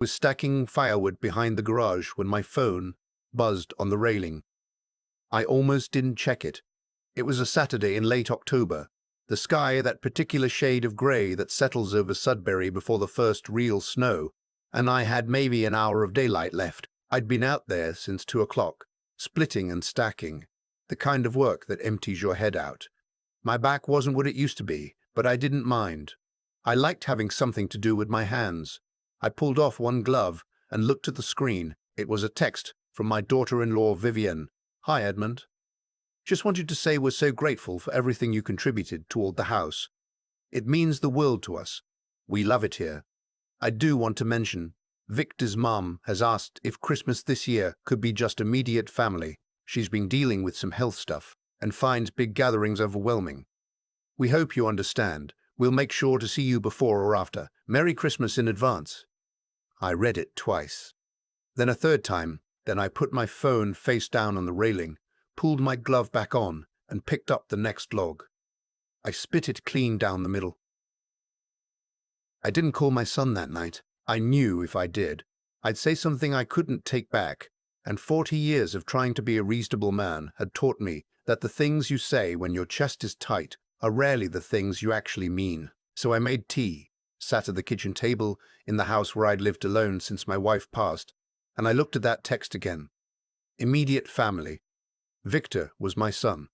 Was stacking firewood behind the garage when my phone buzzed on the railing. I almost didn't check it. It was a Saturday in late October, the sky that particular shade of grey that settles over Sudbury before the first real snow, and I had maybe an hour of daylight left. I'd been out there since 2 o'clock, splitting and stacking, the kind of work that empties your head out. My back wasn't what it used to be, but I didn't mind. I liked having something to do with my hands. I pulled off one glove and looked at the screen. It was a text from my daughter-in-law, Vivienne. "Hi, Edmund. Just wanted to say we're so grateful for everything you contributed toward the house. It means the world to us. We love it here. I do want to mention, Victor's mum has asked if Christmas this year could be just immediate family. She's been dealing with some health stuff and finds big gatherings overwhelming. We hope you understand. We'll make sure to see you before or after. Merry Christmas in advance." I read it twice. Then a third time. Then I put my phone face down on the railing, pulled my glove back on, and picked up the next log. I spit it clean down the middle. I didn't call my son that night. I knew if I did, I'd say something I couldn't take back, and 40 years of trying to be a reasonable man had taught me that the things you say when your chest is tight are rarely the things you actually mean. So I made tea, sat at the kitchen table in the house where I'd lived alone since my wife passed, and I looked at that text again. Immediate family. Victor was my son.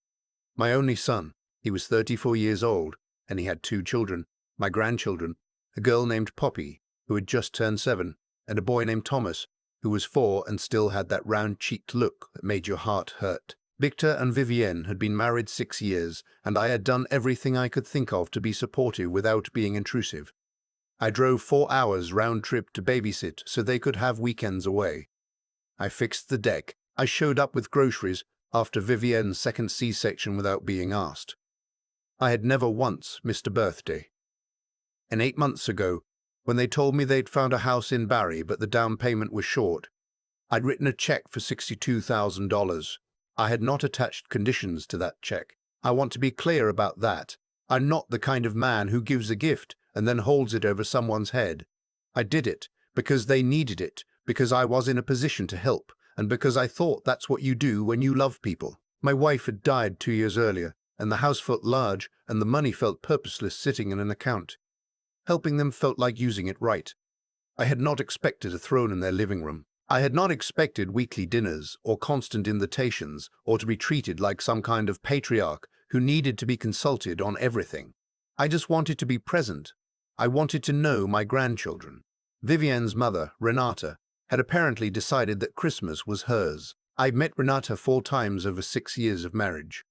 My only son. He was 34 years old, and he had 2 children, my grandchildren, a girl named Poppy, who had just turned 7, and a boy named Thomas, who was 4 and still had that round-cheeked look that made your heart hurt. Victor and Vivienne had been married 6 years, and I had done everything I could think of to be supportive without being intrusive. I drove 4 hours round trip to babysit so they could have weekends away. I fixed the deck. I showed up with groceries after Vivienne's second C-section without being asked. I had never once missed a birthday. And 8 months ago, when they told me they'd found a house in Barry but the down payment was short, I'd written a check for $62,000. I had not attached conditions to that check. I want to be clear about that. I'm not the kind of man who gives a gift and then holds it over someone's head. I did it because they needed it, because I was in a position to help, and because I thought that's what you do when you love people. My wife had died 2 years earlier, and the house felt large, and the money felt purposeless sitting in an account. Helping them felt like using it right. I had not expected a throne in their living room. I had not expected weekly dinners or constant invitations or to be treated like some kind of patriarch who needed to be consulted on everything. I just wanted to be present. I wanted to know my grandchildren. Vivienne's mother, Renata, had apparently decided that Christmas was hers. I'd met Renata 4 times over 6 years of marriage.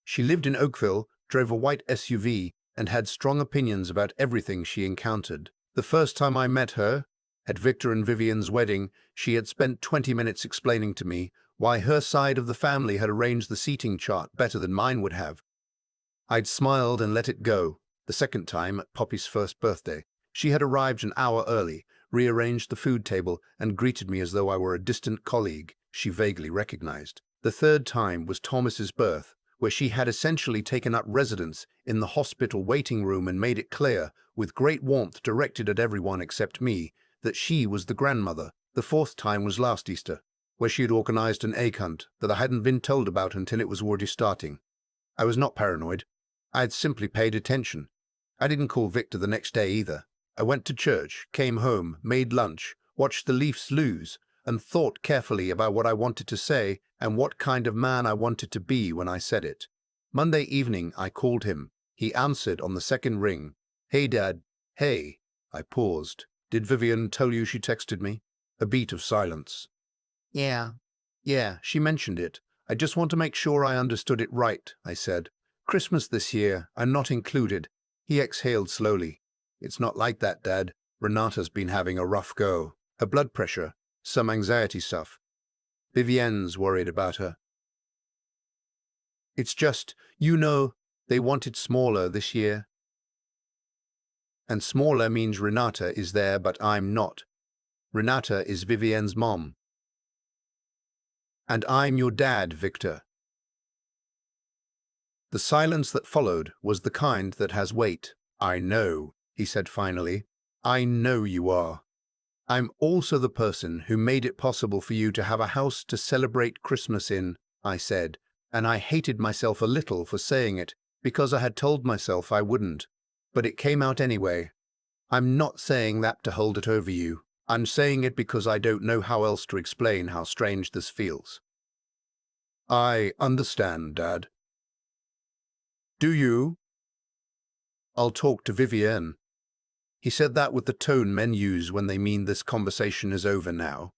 She lived in Oakville, drove a white SUV, and had strong opinions about everything she encountered. The first time I met her, at Victor and Vivienne's wedding, she had spent 20 minutes explaining to me why her side of the family had arranged the seating chart better than mine would have. I'd smiled and let it go. The second time, at Poppy's first birthday, she had arrived an hour early, rearranged the food table, and greeted me as though I were a distant colleague she vaguely recognized. The third time was Thomas's birth, where she had essentially taken up residence in the hospital waiting room and made it clear, with great warmth directed at everyone except me, that she was the grandmother. The fourth time was last Easter, where she had organized an egg hunt that I hadn't been told about until it was already starting. I was not paranoid. I had simply paid attention. I didn't call Victor the next day either. I went to church, came home, made lunch, watched the Leafs lose, and thought carefully about what I wanted to say and what kind of man I wanted to be when I said it. Monday evening, I called him. He answered on the second ring. "Hey, Dad." "Hey." I paused. "Did Vivienne tell you she texted me?" A beat of silence. Yeah, she mentioned it. I just want to make sure I understood it right," I said. "Christmas this year, I'm not included." He exhaled slowly. "It's not like that, Dad. Renata's been having a rough go. Her blood pressure, some anxiety stuff. Vivienne's worried about her. It's just, they wanted smaller this year. And smaller means Renata is there, but I'm not. Renata is Vivienne's mom. And I'm your dad, Victor." The silence that followed was the kind that has weight. "I know," he said finally. "I know you are." I'm also the person who made it possible for you to have a house to celebrate Christmas in, I said, and I hated myself a little for saying it because I had told myself I wouldn't. But it came out anyway. I'm not saying that to hold it over you. I'm saying it because I don't know how else to explain how strange this feels. I understand, Dad. Do you? I'll talk to Vivienne. He said that with the tone men use when they mean this conversation is over now.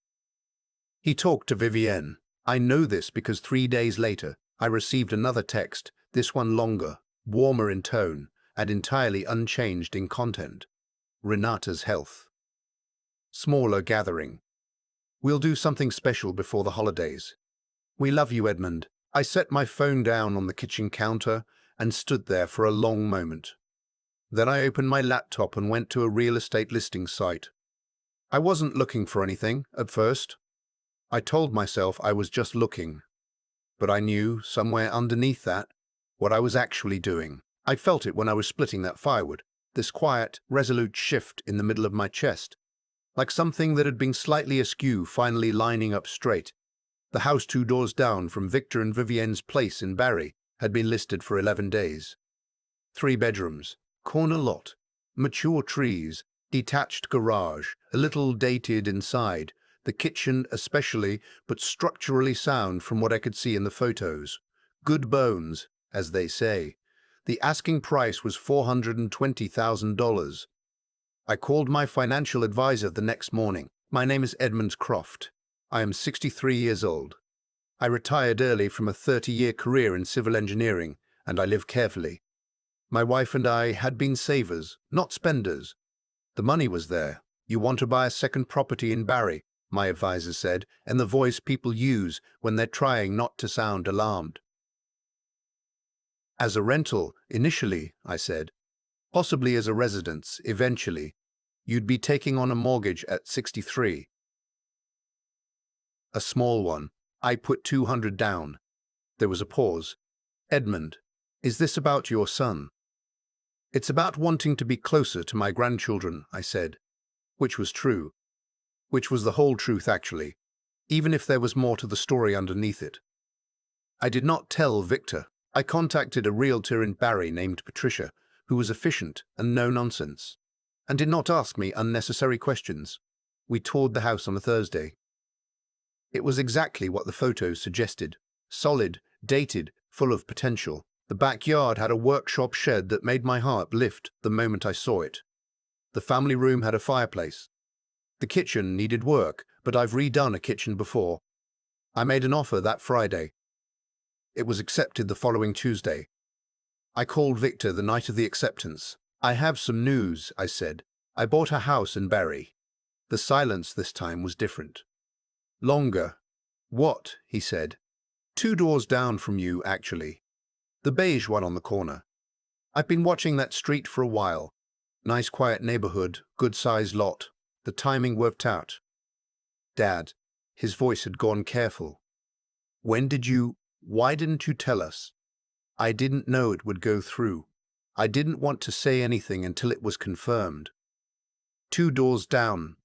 He talked to Vivienne. I know this because 3 days later, I received another text, this one longer, warmer in tone, and entirely unchanged in content. Renata's health. Smaller gathering. We'll do something special before the holidays. We love you, Edmund. I set my phone down on the kitchen counter and stood there for a long moment. Then I opened my laptop and went to a real estate listing site. I wasn't looking for anything at first. I told myself I was just looking. But I knew, somewhere underneath that, what I was actually doing. I felt it when I was splitting that firewood, this quiet, resolute shift in the middle of my chest, like something that had been slightly askew finally lining up straight. The house 2 doors down from Victor and Vivienne's place in Barry had been listed for 11 days. 3 bedrooms, corner lot, mature trees, detached garage, a little dated inside, the kitchen especially, but structurally sound from what I could see in the photos. Good bones, as they say. The asking price was $420,000. I called my financial advisor the next morning. My name is Edmund Croft. I am 63 years old. I retired early from a 30-year career in civil engineering, and I live carefully. My wife and I had been savers, not spenders. The money was there. You want to buy a second property in Barry, my advisor said, in the voice people use when they're trying not to sound alarmed. As a rental, initially, I said. Possibly as a residence, eventually. You'd be taking on a mortgage at 63. A small one. I put 200 down. There was a pause. Edmund, is this about your son? It's about wanting to be closer to my grandchildren, I said. Which was true. Which was the whole truth, actually, even if there was more to the story underneath it. I did not tell Victor. I contacted a realtor in Barry named Patricia, who was efficient and no-nonsense, and did not ask me unnecessary questions. We toured the house on a Thursday. It was exactly what the photos suggested. Solid, dated, full of potential. The backyard had a workshop shed that made my heart lift the moment I saw it. The family room had a fireplace. The kitchen needed work, but I've redone a kitchen before. I made an offer that Friday. It was accepted the following Tuesday. I called Victor the night of the acceptance. I have some news, I said. I bought a house in Barry. The silence this time was different. Longer. What? He said. 2 doors down from you, actually. The beige one on the corner. I've been watching that street for a while. Nice quiet neighborhood, good-sized lot. The timing worked out. Dad, his voice had gone careful. Why didn't you tell us? I didn't know it would go through. I didn't want to say anything until it was confirmed. 2 doors down.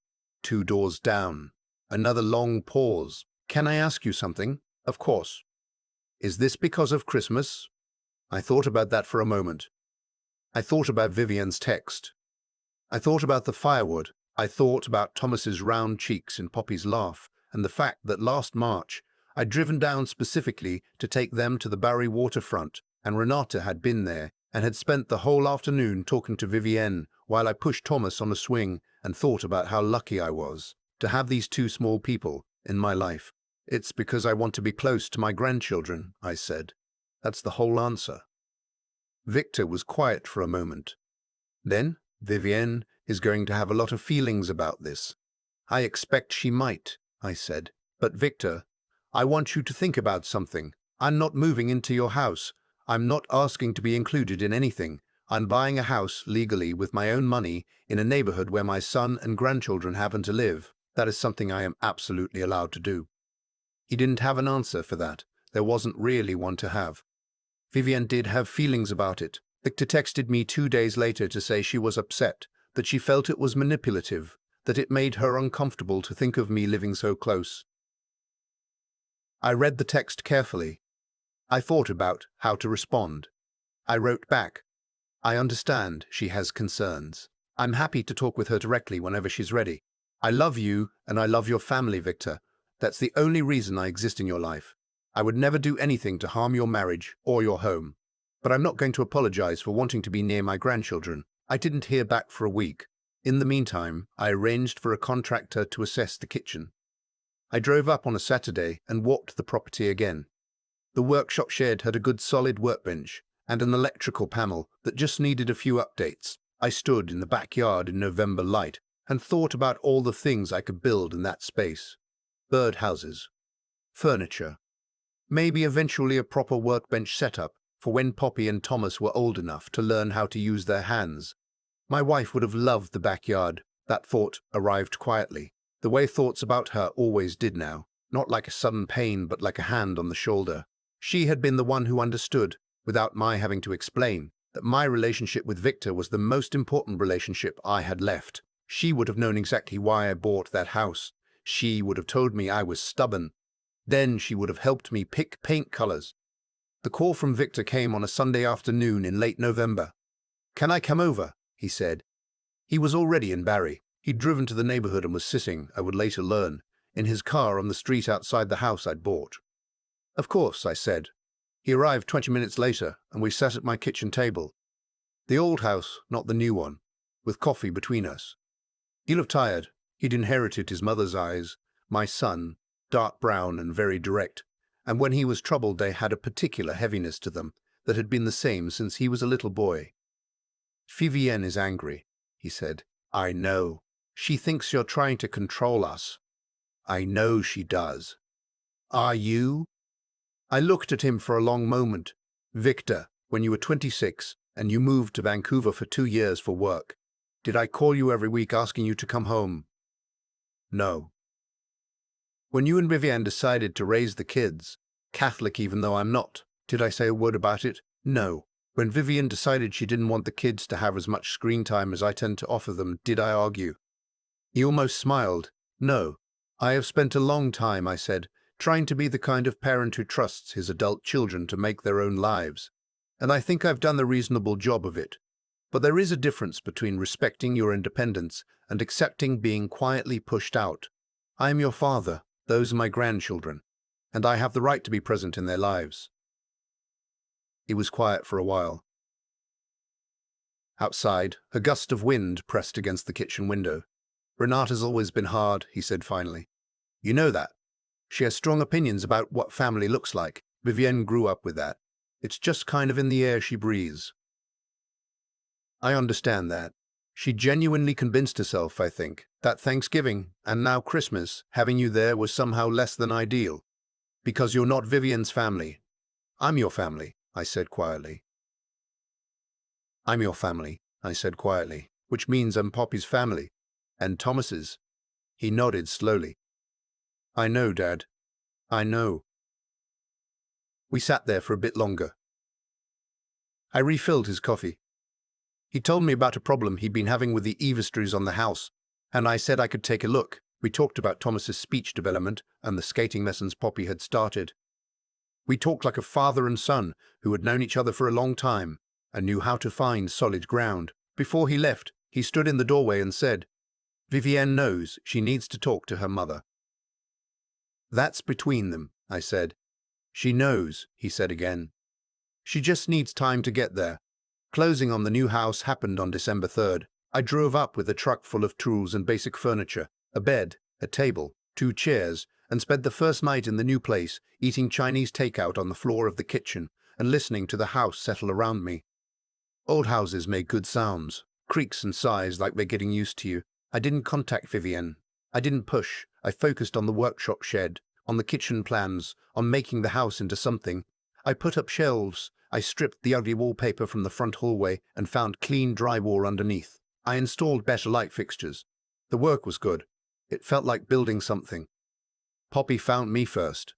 2 doors down. Another long pause. Can I ask you something? Of course. Is this because of Christmas? I thought about that for a moment. I thought about Vivienne's text. I thought about the firewood. I thought about Thomas's round cheeks and Poppy's laugh, and the fact that last March I'd driven down specifically to take them to the Barry waterfront, and Renata had been there and had spent the whole afternoon talking to Vivienne while I pushed Thomas on a swing, and thought about how lucky I was to have these 2 small people in my life. It's because I want to be close to my grandchildren, I said. That's the whole answer. Victor was quiet for a moment. Then, Vivienne is going to have a lot of feelings about this. I expect she might, I said. But Victor, I want you to think about something. I'm not moving into your house. I'm not asking to be included in anything. I'm buying a house legally with my own money in a neighborhood where my son and grandchildren happen to live. That is something I am absolutely allowed to do. He didn't have an answer for that. There wasn't really one to have. Vivienne did have feelings about it. Victor texted me 2 days later to say she was upset, that she felt it was manipulative, that it made her uncomfortable to think of me living so close. I read the text carefully. I thought about how to respond. I wrote back, "I understand she has concerns. I'm happy to talk with her directly whenever she's ready. I love you and I love your family, Victor. That's the only reason I exist in your life. I would never do anything to harm your marriage or your home. But I'm not going to apologize for wanting to be near my grandchildren." I didn't hear back for a week. In the meantime, I arranged for a contractor to assess the kitchen. I drove up on a Saturday and walked the property again. The workshop shed had a good solid workbench and an electrical panel that just needed a few updates. I stood in the backyard in November light and thought about all the things I could build in that space. Birdhouses, furniture, maybe eventually a proper workbench setup for when Poppy and Thomas were old enough to learn how to use their hands. My wife would have loved the backyard. That thought arrived quietly, the way thoughts about her always did now, not like a sudden pain but like a hand on the shoulder. She had been the one who understood, without my having to explain, that my relationship with Victor was the most important relationship I had left. She would have known exactly why I bought that house. She would have told me I was stubborn. Then she would have helped me pick paint colors. The call from Victor came on a Sunday afternoon in late November. "Can I come over?" he said. He was already in Barry. He'd driven to the neighborhood and was sitting, I would later learn, in his car on the street outside the house I'd bought. "Of course," I said. He arrived 20 minutes later, and we sat at my kitchen table. The old house, not the new one, with coffee between us. He looked tired. He'd inherited his mother's eyes, my son, dark brown and very direct, and when he was troubled they had a particular heaviness to them that had been the same since he was a little boy. "Vivienne is angry," he said. "I know. She thinks you're trying to control us." "I know she does." "Are you?" I looked at him for a long moment. "Victor, when you were 26 and you moved to Vancouver for 2 years for work, did I call you every week asking you to come home?" "No." "When you and Vivienne decided to raise the kids, Catholic even though I'm not, did I say a word about it?" "No." "When Vivienne decided she didn't want the kids to have as much screen time as I tend to offer them, did I argue?" He almost smiled. "No. I have spent a long time," I said, "trying to be the kind of parent who trusts his adult children to make their own lives. And I think I've done a reasonable job of it. But there is a difference between respecting your independence and accepting being quietly pushed out. I am your father, those are my grandchildren, and I have the right to be present in their lives." He was quiet for a while. Outside, a gust of wind pressed against the kitchen window. "Renata's always been hard," he said finally. "You know that. She has strong opinions about what family looks like. Vivienne grew up with that. It's just kind of in the air she breathes." "I understand that. She genuinely convinced herself, I think, that Thanksgiving, and now Christmas, having you there was somehow less than ideal. Because you're not Vivienne's family. I'm your family," I said quietly. "I'm your family," I said quietly, "which means I'm Poppy's family. And Thomas's." He nodded slowly. "I know, Dad. I know." We sat there for a bit longer. I refilled his coffee. He told me about a problem he'd been having with the eavesdroppers on the house, and I said I could take a look. We talked about Thomas's speech development and the skating lessons Poppy had started. We talked like a father and son who had known each other for a long time and knew how to find solid ground. Before he left, he stood in the doorway and said, "Vivienne knows she needs to talk to her mother." "That's between them," I said. "She knows," he said again. "She just needs time to get there." Closing on the new house happened on December 3rd. I drove up with a truck full of tools and basic furniture, a bed, a table, 2 chairs, and spent the first night in the new place, eating Chinese takeout on the floor of the kitchen and listening to the house settle around me. Old houses make good sounds, creaks and sighs like they're getting used to you. I didn't contact Vivienne. I didn't push. I focused on the workshop shed, on the kitchen plans, on making the house into something. I put up shelves. I stripped the ugly wallpaper from the front hallway and found clean drywall underneath. I installed better light fixtures. The work was good. It felt like building something. Poppy found me first.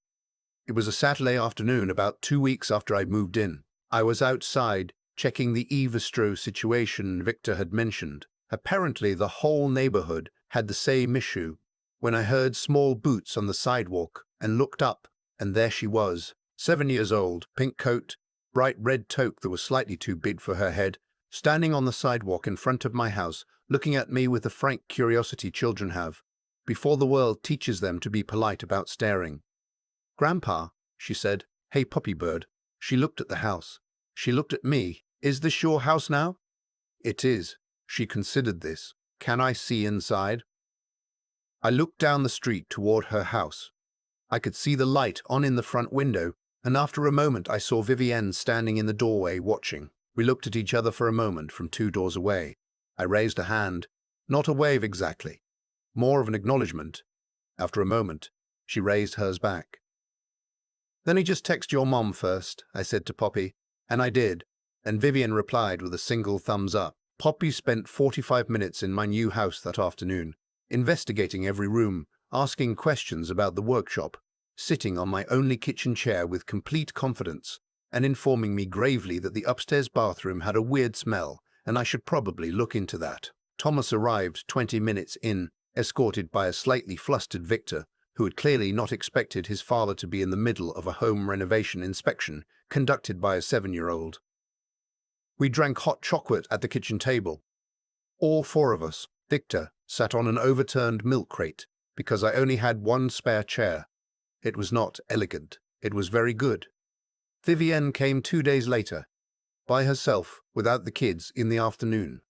It was a Saturday afternoon about 2 weeks after I'd moved in. I was outside, checking the eavesdroppers situation Victor had mentioned. Apparently the whole neighborhood had the same issue. When I heard small boots on the sidewalk and looked up, and there she was, 7 years old, pink coat, bright red toque that was slightly too big for her head, standing on the sidewalk in front of my house, looking at me with the frank curiosity children have, before the world teaches them to be polite about staring. "Grandpa," she said, "hey, puppy bird." She looked at the house. She looked at me. "Is this your house now?" "It is." She considered this. "Can I see inside?" I looked down the street toward her house. I could see the light on in the front window, and after a moment I saw Vivienne standing in the doorway watching. We looked at each other for a moment from 2 doors away. I raised a hand. Not a wave exactly. More of an acknowledgement. After a moment, she raised hers back. "Let me just text your mom first," I said to Poppy, and I did, and Vivienne replied with a single thumbs up. Poppy spent 45 minutes in my new house that afternoon, investigating every room, asking questions about the workshop, sitting on my only kitchen chair with complete confidence, and informing me gravely that the upstairs bathroom had a weird smell, and I should probably look into that. Thomas arrived 20 minutes in, escorted by a slightly flustered Victor, who had clearly not expected his father to be in the middle of a home renovation inspection conducted by a 7-year-old. We drank hot chocolate at the kitchen table. All 4 of us. Victor sat on an overturned milk crate because I only had one spare chair. It was not elegant. It was very good. Vivienne came 2 days later, by herself, without the kids, in the afternoon.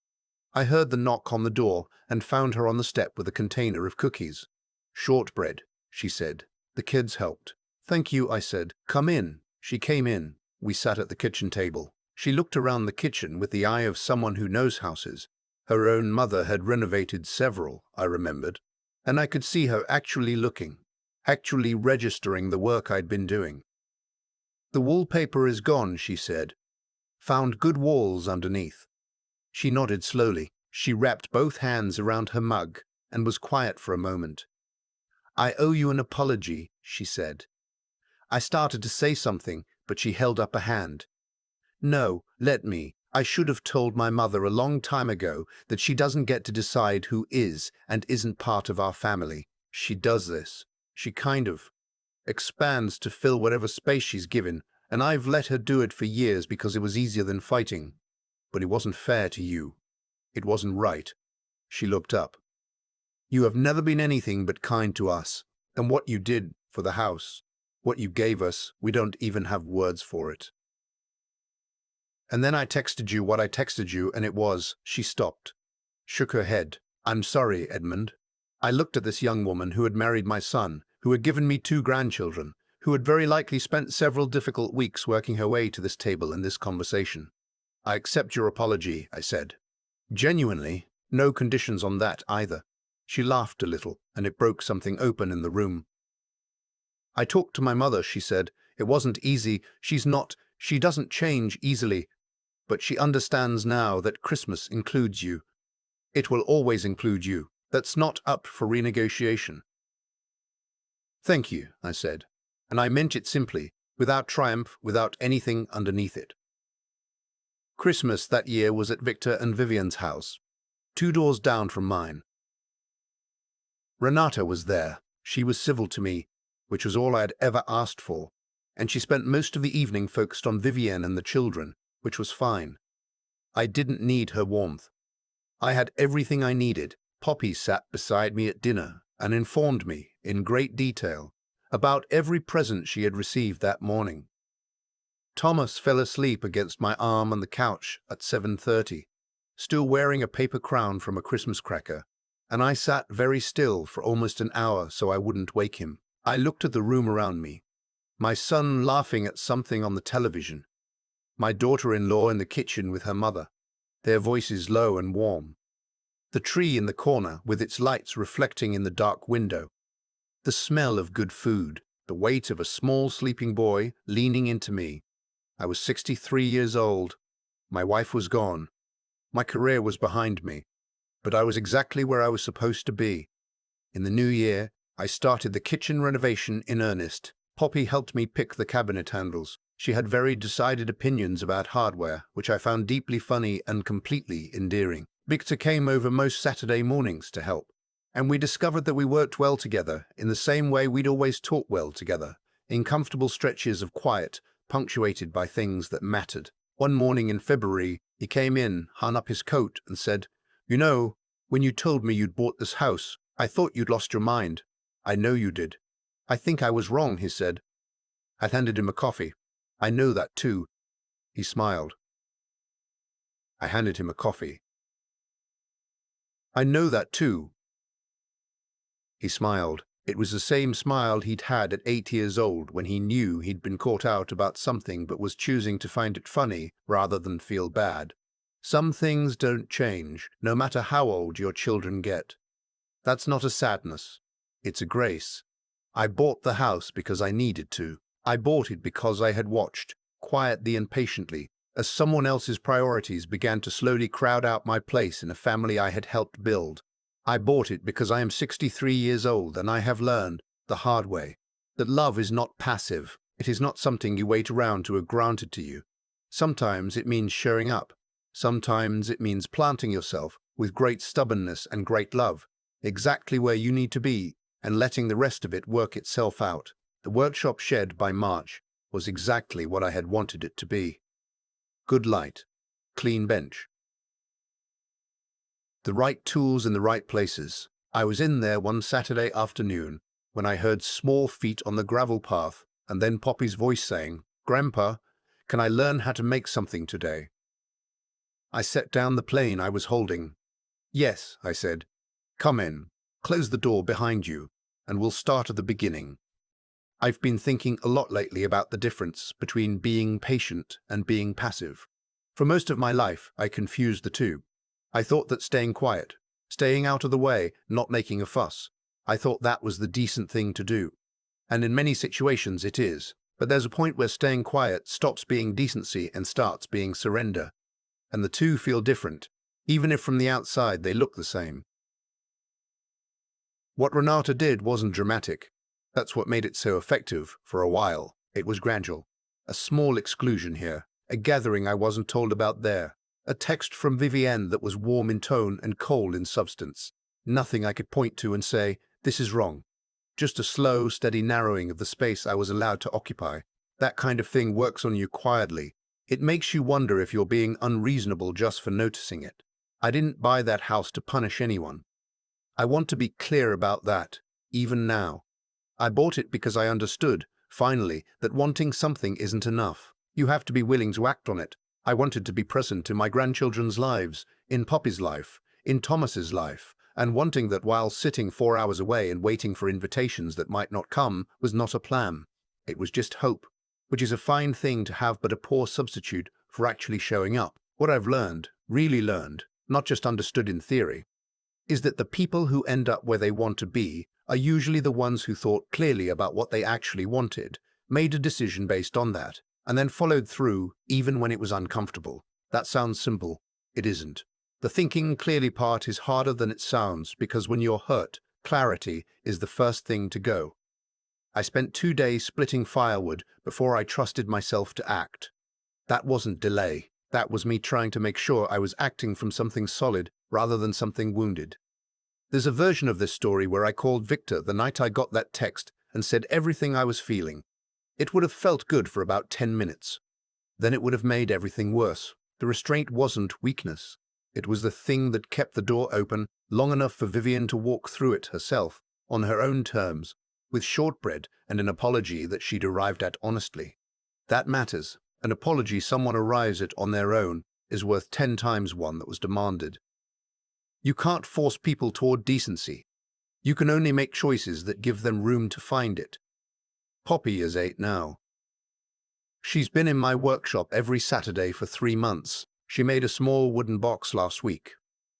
I heard the knock on the door and found her on the step with a container of cookies. "Shortbread," she said. "The kids helped." "Thank you," I said. "Come in." She came in. We sat at the kitchen table. She looked around the kitchen with the eye of someone who knows houses. Her own mother had renovated several, I remembered, and I could see her actually looking, actually registering the work I'd been doing. "The wallpaper is gone," she said. "Found good walls underneath." She nodded slowly. She wrapped both hands around her mug and was quiet for a moment. "I owe you an apology," she said. I started to say something, but she held up a hand. "No, let me. I should have told my mother a long time ago that she doesn't get to decide who is and isn't part of our family. She does this. She kind of expands to fill whatever space she's given, and I've let her do it for years because it was easier than fighting. But it wasn't fair to you. It wasn't right." She looked up. "You have never been anything but kind to us, and what you did for the house, what you gave us, we don't even have words for it. And then I texted you what I texted you, and it was—" She stopped, shook her head. "I'm sorry, Edmund." I looked at this young woman who had married my son, who had given me 2 grandchildren, who had very likely spent several difficult weeks working her way to this table and this conversation. "I accept your apology," I said. "Genuinely, no conditions on that either." She laughed a little, and it broke something open in the room. "I talked to my mother," she said. "It wasn't easy. She doesn't change easily. But she understands now that Christmas includes you. It will always include you. That's not up for renegotiation." "Thank you," I said, and I meant it simply, without triumph, without anything underneath it. Christmas that year was at Victor and Vivienne's house, 2 doors down from mine. Renata was there. She was civil to me, which was all I had ever asked for, and she spent most of the evening focused on Vivienne and the children, which was fine. I didn't need her warmth. I had everything I needed. Poppy sat beside me at dinner and informed me, in great detail, about every present she had received that morning. Thomas fell asleep against my arm on the couch at 7:30, still wearing a paper crown from a Christmas cracker, and I sat very still for almost an hour so I wouldn't wake him. I looked at the room around me. My son laughing at something on the television. My daughter-in-law in the kitchen with her mother, their voices low and warm. The tree in the corner with its lights reflecting in the dark window. The smell of good food, the weight of a small sleeping boy leaning into me. I was 63 years old. My wife was gone. My career was behind me. But I was exactly where I was supposed to be. In the new year, I started the kitchen renovation in earnest. Poppy helped me pick the cabinet handles. She had very decided opinions about hardware, which I found deeply funny and completely endearing. Victor came over most Saturday mornings to help, And we discovered that we worked well together, in the same way we'd always talked well together, in comfortable stretches of quiet, punctuated by things that mattered. One morning in February, he came in, hung up his coat, and said, "You know, when you told me you'd bought this house, I thought you'd lost your mind." "I know you did." "I think I was wrong," he said. I handed him a coffee. "I know that too." He smiled. I handed him a coffee. "I know that too." He smiled. It was the same smile he'd had at 8 years old when he knew he'd been caught out about something but was choosing to find it funny rather than feel bad. Some things don't change, no matter how old your children get. That's not a sadness. It's a grace. I bought the house because I needed to. I bought it because I had watched, quietly and patiently, as someone else's priorities began to slowly crowd out my place in a family I had helped build. I bought it because I am 63 years old and I have learned, the hard way, that love is not passive. It is not something you wait around to have granted to you. Sometimes it means showing up. Sometimes it means planting yourself with great stubbornness and great love, exactly where you need to be, and letting the rest of it work itself out. The workshop shed by March was exactly what I had wanted it to be. Good light, clean bench, the right tools in the right places. I was in there one Saturday afternoon when I heard small feet on the gravel path and then Poppy's voice saying, "Grandpa, can I learn how to make something today?" I set down the plane I was holding. "Yes," I said. "Come in, close the door behind you, and we'll start at the beginning." I've been thinking a lot lately about the difference between being patient and being passive. For most of my life, I confused the two. I thought that staying quiet, staying out of the way, not making a fuss, I thought that was the decent thing to do. And in many situations it is. But there's a point where staying quiet stops being decency and starts being surrender. And the two feel different, even if from the outside they look the same. What Renata did wasn't dramatic. That's what made it so effective for a while. It was gradual. A small exclusion here, a gathering I wasn't told about there, a text from Vivienne that was warm in tone and cold in substance. Nothing I could point to and say, "This is wrong." Just a slow, steady narrowing of the space I was allowed to occupy. That kind of thing works on you quietly. It makes you wonder if you're being unreasonable just for noticing it. I didn't buy that house to punish anyone. I want to be clear about that, even now. I bought it because I understood, finally, that wanting something isn't enough. You have to be willing to act on it. I wanted to be present in my grandchildren's lives, in Poppy's life, in Thomas's life, and wanting that while sitting 4 hours away and waiting for invitations that might not come was not a plan. It was just hope, which is a fine thing to have but a poor substitute for actually showing up. What I've learned, really learned, not just understood in theory, is that the people who end up where they want to be are usually the ones who thought clearly about what they actually wanted, made a decision based on that, and then followed through even when it was uncomfortable. That sounds simple. It isn't. The thinking clearly part is harder than it sounds because when you're hurt, clarity is the first thing to go. I spent 2 days splitting firewood before I trusted myself to act. That wasn't delay. That was me trying to make sure I was acting from something solid rather than something wounded. There's a version of this story where I called Victor the night I got that text and said everything I was feeling. It would have felt good for about 10 minutes. Then it would have made everything worse. The restraint wasn't weakness. It was the thing that kept the door open long enough for Vivienne to walk through it herself, on her own terms, with shortbread and an apology that she'd arrived at honestly. That matters. An apology someone arrives at on their own is worth 10 times one that was demanded. You can't force people toward decency. You can only make choices that give them room to find it. Poppy is 8 now. She's been in my workshop every Saturday for 3 months. She made a small wooden box last week,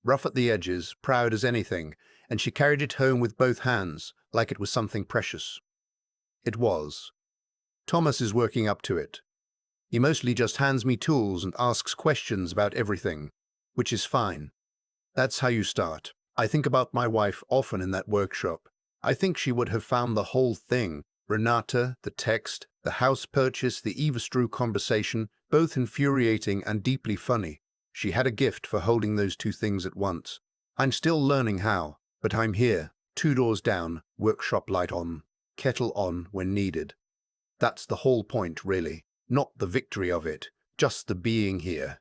rough at the edges, proud as anything, and she carried it home with both hands, like it was something precious. It was. Thomas is working up to it. He mostly just hands me tools and asks questions about everything, which is fine. That's how you start. I think about my wife often in that workshop. I think she would have found the whole thing, Renata, the text, the house purchase, the eavesdrew conversation, both infuriating and deeply funny. She had a gift for holding those two things at once. I'm still learning how, But I'm here, 2 doors down, workshop light on, kettle on when needed. That's the whole point, really. Not the victory of it, just the being here.